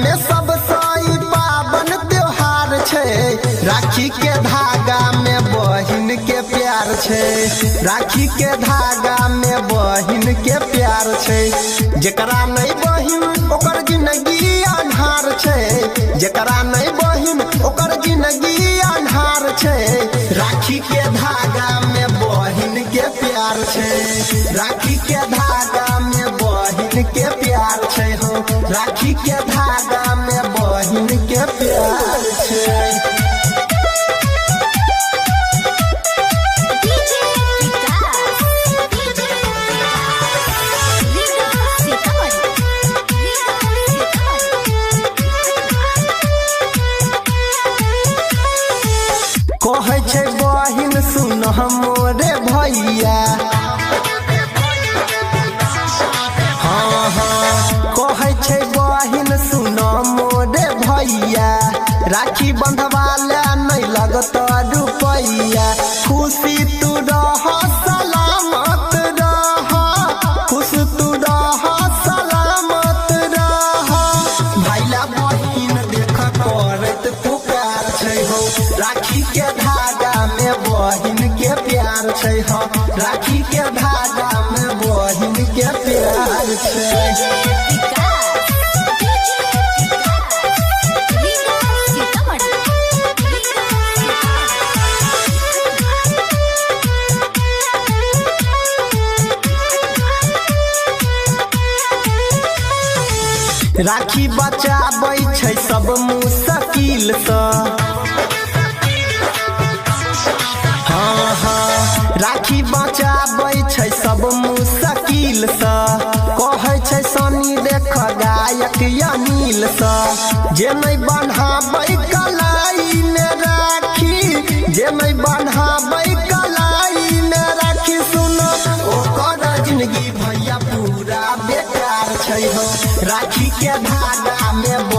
में सबसे पावन त्योहार छे। राखी के धागा में बहिन के प्यार छे। राखी के धागा में बहिन के प्यार छे। जेकरा नहीं बहिन ओकर जिंदगी अन्हार छे। जेकरा नहीं बहिन ओकर जिंदगी अन्हार छे। राखी के धागा में बहिन के प्यार छे। राखी के धागा में बहिन के प्यार छे हो। राखी के धागा में बहिन के प्यार छे। कहे छे बहिन सुन मोरे भैया। हाँ हाँ कहे छे बहिन सुन मोरे भैया। राखी बंधवाले नहीं लगत रुपैया। खुशी तू रह सलामत रह। खुश तू रह सलामत रह। भैया बहिन देख करत पुकार छे हो। राखी के धागा में बहिन के प्यार छे हो। राखी के धागा में बहिन के प्यार छे। राखी बचाबै छै सब मुश्किल से। हाँ हाँ राखी बचाबै छै सब मुश्किल से। कहे छै सनी देख गायक अनिल से। जे नहीं बन्हाबै कलाई में राखी। जे नहीं बन्हाबै कलाई में राखी सुनो ओकर जिंदगी भैया पूरा बेकार छै हो। राखी के धागा में